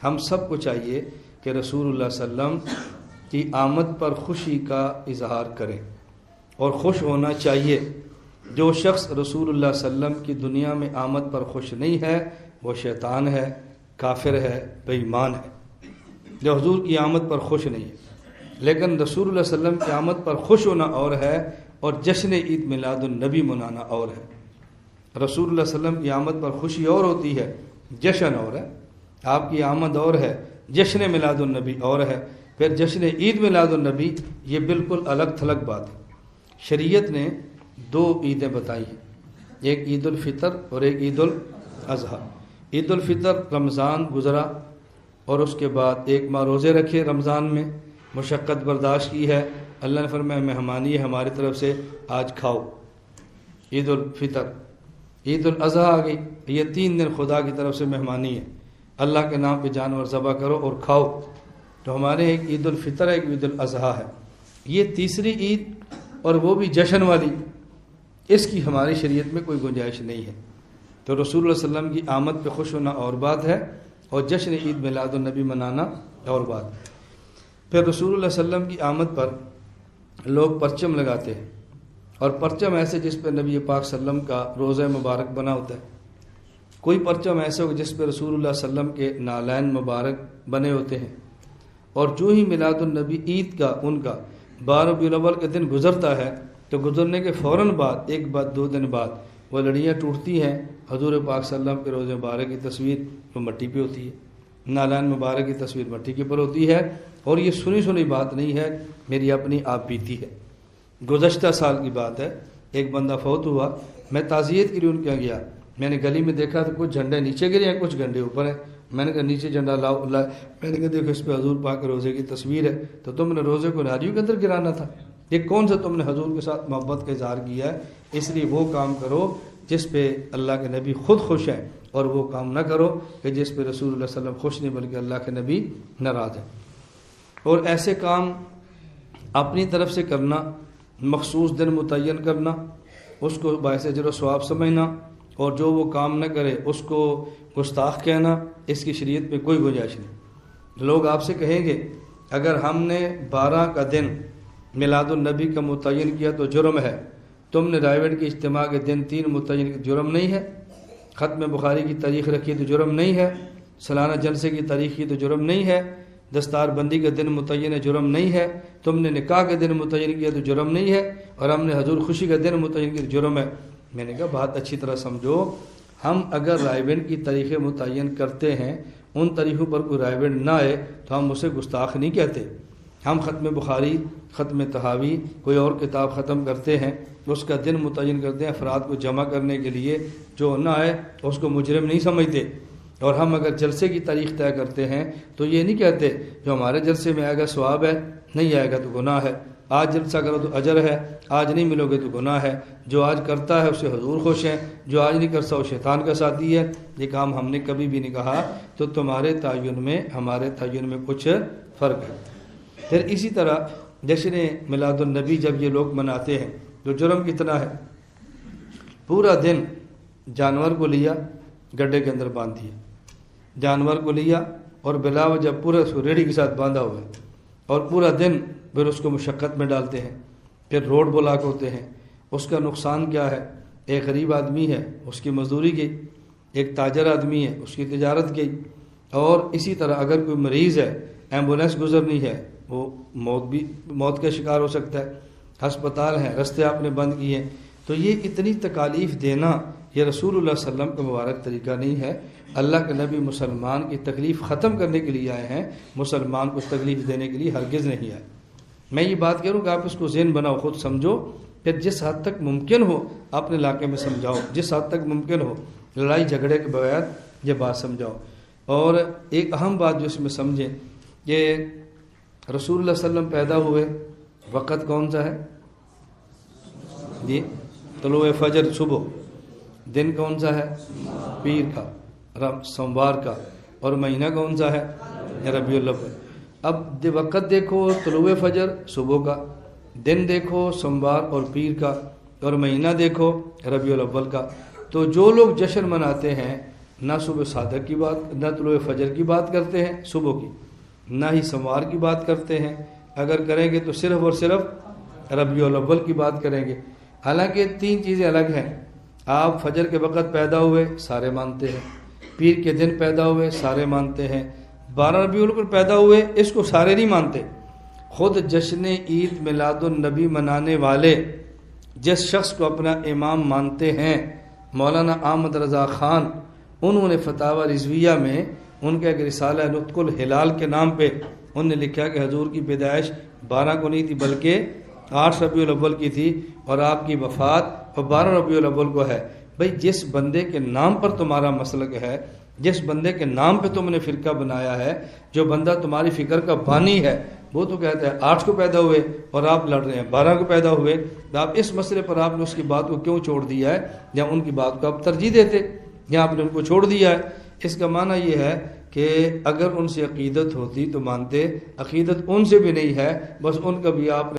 ہم سب کو چاہیے کہ رسول اللہ صلی اللہ علیہ وسلم کی آمد پر خوشی کا اظہار کریں اور خوش ہونا چاہیے۔ جو شخص رسول اللہ صلی اللہ علیہ وسلم کی دنیا میں آمد پر خوش نہیں ہے وہ شیطان ہے، کافر ہے، بے ایمان ہے، جو حضور کی آمد پر خوش نہیں ہے۔ لیکن رسول اللہ صلی اللہ علیہ وسلم کی آمد پر خوش ہونا اور ہے اور جشن عید میلاد النبی منانا اور ہے۔ رسول اللہ صلی اللہ علیہ وسلم کی آمد پر خوشی اور ہوتی ہے، جشن اور ہے، آپ کی آمد اور ہے، جشن میلاد النبی اور ہے، پھر جشن عید میلاد النبی یہ بالکل الگ تھلگ بات ہے۔ شریعت نے دو عیدیں بتائی ہیں، ایک عید الفطر اور ایک عید الاضحیٰ۔ عید الفطر رمضان گزرا اور اس کے بعد ایک ماہ روزے رکھے، رمضان میں مشقت برداشت کی ہے، اللہ نے فرمایا مہمانی ہے ہماری طرف سے، آج کھاؤ، عید الفطر۔ عید الاضحیٰ آ گئی، یہ 3 دن خدا کی طرف سے مہمانی ہے، اللہ کے نام پہ جانور ذبح کرو اور کھاؤ۔ تو ہمارے ایک عید الفطر ہے، ایک عید الاضحیٰ ہے، یہ تیسری عید اور وہ بھی جشن والی، اس کی ہماری شریعت میں کوئی گنجائش نہیں ہے۔ تو رسول اللہ صلی اللہ علیہ وسلم کی آمد پہ خوش ہونا اور بات ہے اور جشن عید میلاد النبی منانا اور بات ہے۔ پھر رسول اللہ صلی اللہ علیہ وسلم کی آمد پر لوگ پرچم لگاتے ہیں، اور پرچم ایسے جس پہ نبی پاک صلی اللہ علیہ وسلم کا روضہ مبارک بنا ہوتا ہے، کوئی پرچم ایسے ہو جس پہ رسول اللہ صلی اللہ علیہ وسلم کے نالین مبارک بنے ہوتے ہیں۔ اور جو ہی میلاد النبی عید کا ان کا 12 ربیع الاول کے دن گزرتا ہے تو گزرنے کے فوراً بعد ایک بعد 2 دن بعد وہ لڑیاں ٹوٹتی ہیں، حضور پاک صلی اللہ علیہ وسلم کے روضہ مبارک کی تصویر وہ مٹی پہ ہوتی ہے، نالین مبارک کی تصویر مٹی کے پر ہوتی ہے، اور یہ سنی بات نہیں ہے، میری اپنی آپ بیتی ہے۔ گزشتہ سال کی بات ہے، ایک بندہ فوت ہوا، میں تعزیت کے لیے ان کے یہاں گیا، میں نے گلی میں دیکھا تو کچھ جھنڈے نیچے گرے ہیں، کچھ جھنڈے اوپر ہیں، میں نے کہا نیچے جھنڈا لاؤ، میں نے کہا دیکھو اس پہ حضور پاک کے روزے کی تصویر ہے، تو تم نے روزے کو ناریوں کے اندر گرانا تھا، یہ کون سا تم نے حضور کے ساتھ محبت کا اظہار کیا ہے؟ اس لیے وہ کام کرو جس پہ اللہ کے نبی خود خوش ہیں، اور وہ کام نہ کرو کہ جس پہ رسول اللہ صلی اللہ علیہ وسلم خوش نہیں بلکہ اللہ کے نبی ناراض ہیں۔ اور ایسے کام اپنی طرف سے کرنا، مخصوص دن متعین کرنا، اس کو باعث اجر و ثواب سمجھنا، اور جو وہ کام نہ کرے اس کو گستاخ کہنا، اس کی شریعت میں کوئی گنجائش نہیں۔ لوگ آپ سے کہیں گے اگر ہم نے 12 کا دن میلاد النبی کا متعین کیا تو جرم ہے، تم نے رائیوڈ کے اجتماع کے دن 3 متعین کیا، جرم نہیں ہے؟ ختم بخاری کی تاریخ رکھی تو جرم نہیں ہے؟ سالانہ جلسے کی تاریخ کی تو جرم نہیں ہے؟ دستار بندی کا دن متعین ہے، جرم نہیں ہے؟ تم نے نکاح کا دن متعین کیا تو جرم نہیں ہے؟ اور ہم نے حضور خوشی کا دن متعین کیا تو جرم ہے؟ میں نے کہا بات اچھی طرح سمجھو، ہم اگر رائیوڈ کی تاریخیں متعین کرتے ہیں، ان تاریخوں پر کوئی رائیوڈ نہ آئے تو ہم اسے گستاخ نہیں کہتے۔ ہم ختم بخاری، ختم تحاوی، کوئی اور کتاب ختم کرتے ہیں، اس کا دن متعین کرتے ہیں افراد کو جمع کرنے کے لیے، جو نہ آئے اس کو مجرم نہیں سمجھتے۔ اور ہم اگر جلسے کی تاریخ طے کرتے ہیں تو یہ نہیں کہتے جو ہمارے جلسے میں آئے گا ثواب ہے، نہیں آئے گا تو گناہ ہے، آج جلسہ کرو تو اجر ہے، آج نہیں ملو گے تو گناہ ہے، جو آج کرتا ہے اسے حضور خوش ہیں، جو آج نہیں کرتا وہ شیطان کا ساتھی ہے۔ یہ کام ہم نے کبھی بھی نہیں کہا، تو تمہارے تعین میں ہمارے تعین میں کچھ فرق ہے۔ پھر اسی طرح جشن میلاد النبی جب یہ لوگ مناتے ہیں تو جرم کتنا ہے؟ پورا دن جانور کو لیا، گڈھے کے اندر باندھ دیا، جانور کو لیا اور بلا وجہ پورا اس کو ریڑھی کے ساتھ باندھا ہوا ہے، اور پورا دن پھر اس کو مشقت میں ڈالتے ہیں، پھر روڈ بلاک ہوتے ہیں۔ اس کا نقصان کیا ہے؟ ایک غریب آدمی ہے اس کی مزدوری گئی، ایک تاجر آدمی ہے اس کی تجارت گئی، اور اسی طرح اگر کوئی مریض ہے، ایمبولینس گزرنی ہے، وہ موت کا شکار ہو سکتا ہے، ہسپتال ہیں، رستے آپ نے بند کیے ہیں۔ تو یہ اتنی تکالیف دینا یہ رسول اللہ صلی اللہ علیہ وسلم کا مبارک طریقہ نہیں ہے۔ اللہ کے نبی مسلمان کی تکلیف ختم کرنے کے لیے آئے ہیں، مسلمان کو تکلیف دینے کے لیے ہرگز نہیں آئے۔ میں یہ بات کروں کہ آپ اس کو ذہن بناؤ، خود سمجھو، پھر جس حد تک ممکن ہو اپنے علاقے میں سمجھاؤ، جس حد تک ممکن ہو، لڑائی جھگڑے کے بغیر یہ بات سمجھاؤ۔ اور ایک اہم بات جو اس میں سمجھیں، یہ رسول اللہ صلی اللہ علیہ وسلم پیدا ہوئے وقت کون سا ہے؟ جی طلوع فجر، صبح۔ دن کون سا ہے؟ پیر کا، سوموار کا، اور مہینہ کون سا ہے؟ ربیع الاول۔ اب وقت دیکھو طلوع فجر صبح کا، دن دیکھو سوموار اور پیر کا، اور مہینہ دیکھو ربیع الاول کا۔ تو جو لوگ جشن مناتے ہیں نہ صبح صادق کی بات، نہ طلوع فجر کی بات کرتے ہیں صبح کی، نہ ہی سموار کی بات کرتے ہیں، اگر کریں گے تو صرف اور صرف ربیع الاول کی بات کریں گے۔ حالانکہ تین چیزیں الگ ہیں۔ آپ فجر کے وقت پیدا ہوئے سارے مانتے ہیں، پیر کے دن پیدا ہوئے سارے مانتے ہیں، 12 ربیع الاول پیدا ہوئے اس کو سارے نہیں مانتے۔ خود جشن عید میلاد النبی منانے والے جس شخص کو اپنا امام مانتے ہیں مولانا احمد رضا خان، انہوں نے فتاوی رضویہ میں ان کا ایک رسالہ نطق الہلال کے نام پہ انہوں نے لکھا کہ حضور کی پیدائش 12 کو نہیں تھی بلکہ 8 ربیع الاول کی تھی، اور آپ کی وفات 12 ربیع الاول کو ہے۔ بھئی جس بندے کے نام پر تمہارا مسلک ہے، جس بندے کے نام پہ تم نے فرقہ بنایا ہے، جو بندہ تمہاری فکر کا بانی ہے، وہ تو کہتا ہے 8 کو پیدا ہوئے اور آپ لڑ رہے ہیں 12 کو پیدا ہوئے، تو آپ اس مسئلے پر آپ نے اس کی بات کو کیوں چھوڑ دیا ہے، یا ان کی بات کو آپ ترجیح دیتے، یا آپ نے ان کو چھوڑ دیا ہے؟ اس کا معنی یہ ہے کہ اگر ان سے عقیدت ہوتی تو مانتے، عقیدت ان سے بھی نہیں ہے، بس ان کا بھی آپ